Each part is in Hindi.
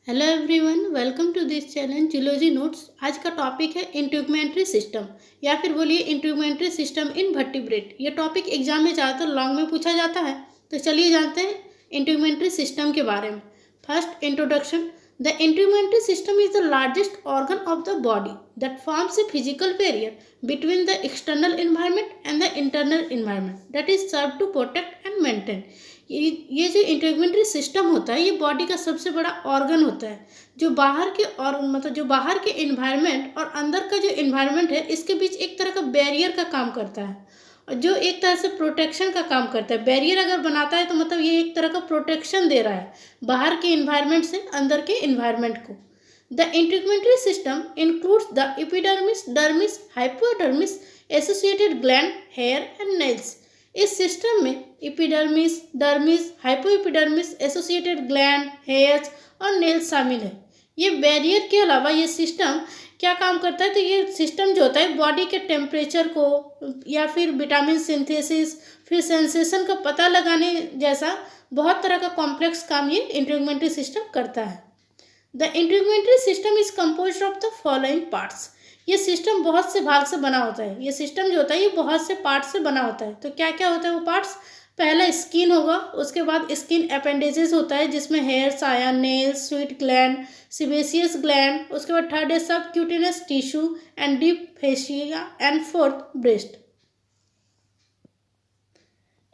Hello everyone, welcome to this channel zoology notes. आज का टॉपिक है इंट्रीग्मेंट्री सिस्टम या फिर बोलिए इंट्रीग्मेंट्री सिस्टम इन वर्टिब्रेट। ये टॉपिक एग्जाम में ज़्यादातर लॉन्ग में पूछा जाता है। तो चलिए जानते हैं इंट्रीग्मेंट्री सिस्टम के बारे में। First introduction. The integumentary system is the largest organ of the body that forms a physical barrier between the external environment and the internal environment that is serve to protect and maintain. ये जो इंटीग्रेटरी सिस्टम होता है ये बॉडी का सबसे बड़ा ऑर्गन होता है जो बाहर के और जो बाहर के इन्वायरमेंट और अंदर का जो इन्वायरमेंट है इसके बीच एक तरह का बैरियर का काम करता है और जो एक तरह से प्रोटेक्शन का काम करता है। बैरियर अगर बनाता है तो मतलब ये एक तरह का प्रोटेक्शन दे रहा है बाहर के इन्वायरमेंट से अंदर के इन्वायरमेंट को। The integumentary system includes the epidermis, dermis, hypodermis, associated gland, hair and nails. इस सिस्टम में epidermis, dermis, hypoepidermis, associated gland, hairs और नेल्स शामिल है। ये बैरियर के अलावा ये सिस्टम क्या काम करता है, तो ये सिस्टम जो होता है बॉडी के टेम्परेचर को या फिर विटामिन सिंथेसिस, फिर सेंसेशन का पता लगाने जैसा बहुत तरह का कॉम्प्लेक्स काम ये इंटीग्रेटरी सिस्टम करता है। The integumentary system is composed of the following parts. ये सिस्टम बहुत से भाग से बना होता है। ये सिस्टम जो होता है ये बहुत से पार्ट से बना होता है। तो क्या क्या होता है वो पार्ट्स? पहला स्किन होगा, उसके बाद स्किन अपेंडेजेस होता है जिसमें हेयर्स, आयन, nails, sweat gland, sebaceous gland. उसके बाद थर्ड है subcutaneous tissue and deep fascia and fourth breast.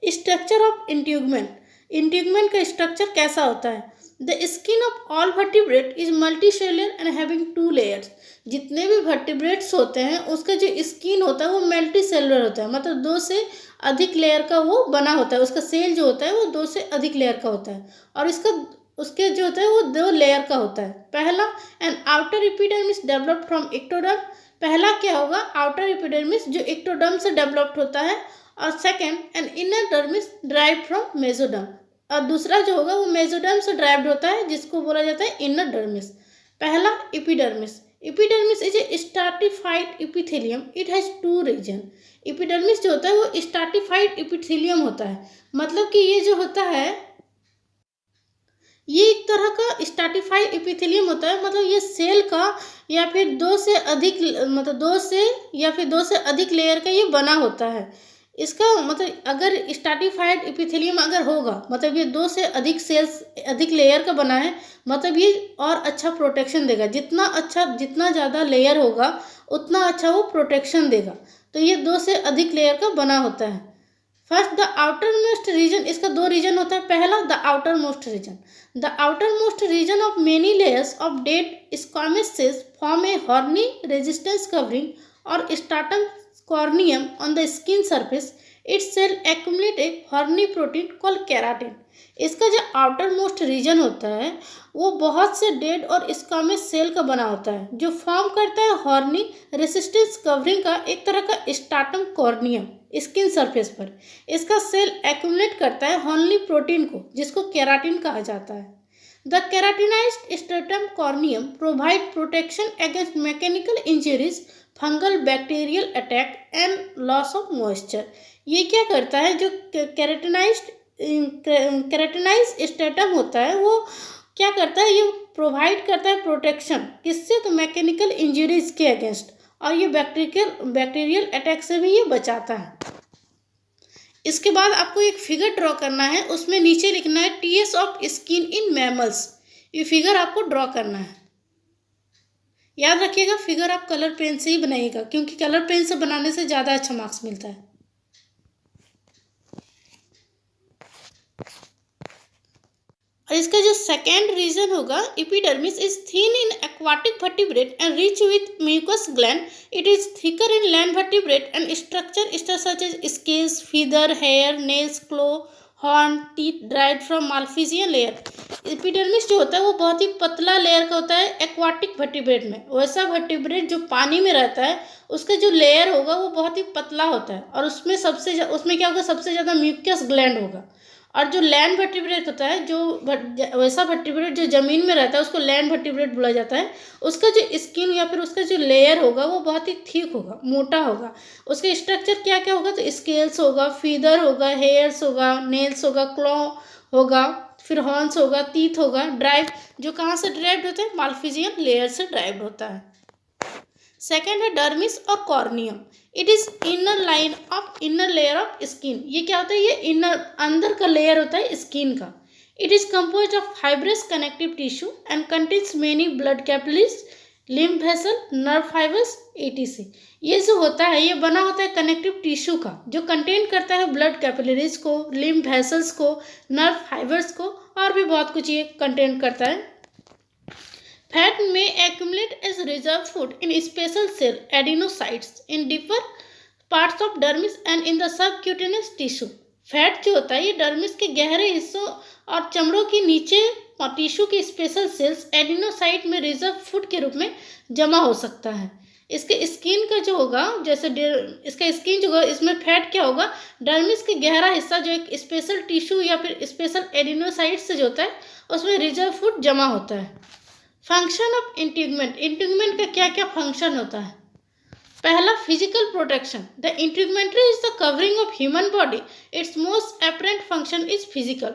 Structure of integument. Integument का स्ट्रक्चर कैसा होता है? The skin of all vertebrate is multicellular and having two layers. जितने भी वर्टिब्रेट्स होते हैं उसका जो स्किन होता है वो मल्टी सेलुलर होता है, मतलब दो से अधिक लेयर का वो बना होता है। उसका सेल जो होता है वो दो से अधिक लेयर का होता है और इसका उसके जो होता है वो दो लेयर का होता है। पहला, an outer epidermis developed from ectoderm. पहला क्या होगा? आउटर एपिडर्मिस जो एक्टोडर्म से डेवलप्ड होता है। और second, an inner dermis derived from mesoderm. और दूसरा जो होगा वो मेसोडर्म से ड्राइव्ड होता है जिसको बोला जाता है इनर डर्मिस। पहला epidermis. Epidermis is a stratified epithelium, it has two region. Epidermis जो होता है वो स्ट्राटिफाइड एपिथेलियम होता है, मतलब कि ये जो होता है ये एक तरह का स्ट्राटिफाइड एपिथेलियम होता है, मतलब ये सेल का या फिर दो से अधिक दो से अधिक लेयर का ये बना होता है। इसका मतलब अगर स्ट्राटिफाइड एपिथेलियम अगर होगा मतलब ये दो से अधिक सेल्स अधिक लेयर का बना है, मतलब ये और अच्छा प्रोटेक्शन देगा। जितना ज़्यादा लेयर होगा उतना अच्छा वो प्रोटेक्शन देगा। तो ये दो से अधिक लेयर का बना होता है। First, the outermost region. इसका दो रीजन होता है। पहला, the outermost region. The outermost region of many layers of dead squamous cells form a horny resistance covering और stratum corneum on the skin surface. Its cell accumulate a horny protein called keratin. इसका जो आउटर मोस्ट रीजन होता है वो बहुत से डेड और स्क्वामस सेल का बना होता है जो फॉर्म करता है हॉर्नी रेसिस्टेंस कवरिंग का एक तरह का स्टार्टम कॉर्नियम स्किन सरफेस पर। इसका सेल एक्यूमुलेट करता है हॉर्नी प्रोटीन को जिसको केराटिन कहा जाता है। The keratinized stratum corneum provide protection against mechanical injuries, fungal bacterial attack and loss of moisture. ये क्या करता है? जो केराटिनाइज स्टेटम होता है वो क्या करता है? ये प्रोवाइड करता है प्रोटेक्शन किससे? तो मैकेनिकल इंजरीज के अगेंस्ट, और ये बैक्टीरियल अटैक से भी ये बचाता है। इसके बाद आपको एक फिगर ड्रॉ करना है, उसमें नीचे लिखना है TS of skin in mammals. ये फिगर आपको ड्रॉ करना है। याद रखिएगा फिगर आप कलर पेन से ही बनाइएगा क्योंकि कलर पेन से बनाने से ज़्यादा अच्छा मार्क्स मिलता है। और इसका जो सेकेंड रीजन होगा, epidermis is thin in aquatic vertebrate and rich with mucus gland. It is thicker in land vertebrate and structure such as scales, feather, hair, nails, claw, horn, teeth derived from Malpighian layer. Epidermis जो होता है वो बहुत ही पतला लेयर का होता है एक्वाटिक वर्टिब्रेट में। वैसा वर्टिब्रेट जो पानी में रहता है उसका जो लेयर होगा वो बहुत ही पतला होता है और उसमें क्या होगा? सबसे ज़्यादा म्यूकस ग्लैंड होगा। और जो लैंड वर्टिब्रेट होता है वैसा वर्टिब्रेट जो ज़मीन में रहता है उसको लैंड वर्टिब्रेट बोला जाता है। उसका जो स्किन या फिर उसका जो लेयर होगा वो बहुत ही थिक होगा, मोटा होगा। उसके स्ट्रक्चर क्या क्या होगा? तो स्केल्स होगा, फीदर होगा, हेयर्स होगा, नेल्स होगा, क्लॉ होगा, फिर हॉर्न्स होगा, टीथ होगा। ड्राइव जो कहाँ से ड्राइव्ड होता है, मालफिजियन लेयर से ड्राइव्ड होता है। सेकेंड है डर्मिस और corneum. It is inner layer of skin. ये क्या होता है, ये इनर अंदर का लेयर होता है स्किन का। It is compose of fibrous connective tissue and contains many blood capillaries, lymph vessel, nerve fibres etc। ये जो होता है ये बना होता है कनेक्टिव टिश्यू का, जो कंटेन करता है ब्लड कैपिलरीज को, लिम्फ वेसल्स को, नर्व फाइबर्स को, और भी बहुत कुछ ये कंटेन करता है। Fat may accumulate as reserve food in special cell adenocytes in deeper parts of dermis and in the subcutaneous tissue। Fat जो होता है ये डर्मिस के गहरे हिस्सों और चमड़ों के नीचे और टिश्यू के स्पेशल सेल्स एडिनोसाइट में रिजर्व फूड के रूप में जमा हो सकता है। इसके स्किन का जो होगा, जैसे इसका स्किन जो होगा इसमें फैट क्या होगा, डर्मिस के गहरा हिस्सा जो एक स्पेशल टिश्यू या फिर स्पेशल एडिनोसाइट से जो होता है उसमें रिजर्व फूड जमा होता है। Function of integument. इंटीग्यूमेंट का क्या क्या फंक्शन होता है। पहला, physical protection. The integumentary is the covering of human body. Its most apparent function is physical.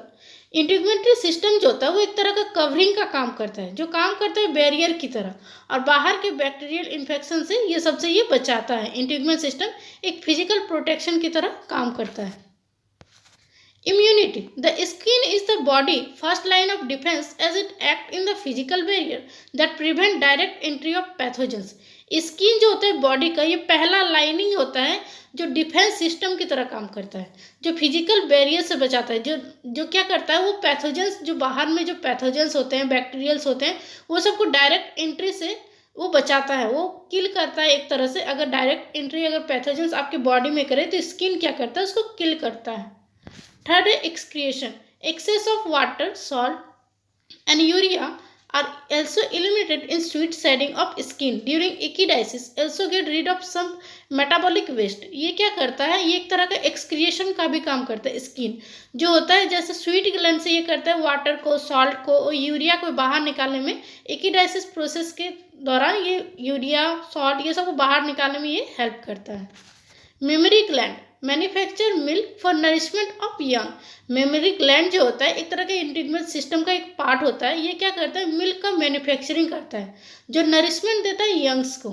Integumentary system जो होता है वो एक तरह का कवरिंग का काम करता है, जो काम करता है बैरियर की तरह, और बाहर के बैक्टीरियल इन्फेक्शन से ये सबसे ये बचाता है। इंटीग्यूमेंट सिस्टम एक फिजिकल प्रोटेक्शन की तरह काम करता है। Immunity. The skin is the body first line of defense as it acts in the physical barrier that prevent direct entry of pathogens। Skin जो होता है बॉडी का ये पहला लाइनिंग होता है जो डिफेंस सिस्टम की तरह काम करता है, जो फिजिकल बैरियर से बचाता है, जो क्या करता है वो पैथोजेंस, जो बाहर में जो पैथोजेंस होते हैं, बैक्टीरियल्स होते हैं, वो सबको डायरेक्ट एंट्री से वो बचाता है, वो किल करता है एक तरह से। अगर डायरेक्ट एंट्री अगर पैथोजेंस आपकी बॉडी में करे तो स्किन क्या करता है, उसको किल करता है। थर्ड है excretion. Excess of water, salt and urea are also eliminated in sweat shedding of skin during echidiasis। also get rid of some metabolic waste। ये क्या करता है, ये एक तरह का एक्सक्रिएशन का भी काम करता है। स्किन जो होता है जैसे स्वीट ग्लैंड से ये करता है वाटर को, सॉल्ट को और यूरिया को बाहर निकालने में, एकिडाइसिस प्रोसेस के दौरान ये यूरिया, सॉल्ट ये सब को बाहर निकालने में ये हेल्प करता है। Memory gland manufacture milk for nourishment of young. Memory gland जो होता है एक तरह का इंटीग्रेटेड सिस्टम का एक पार्ट होता है। ये क्या करता है, मिल्क का मैन्युफैक्चरिंग करता है, जो नरिशमेंट देता है यंग्स को।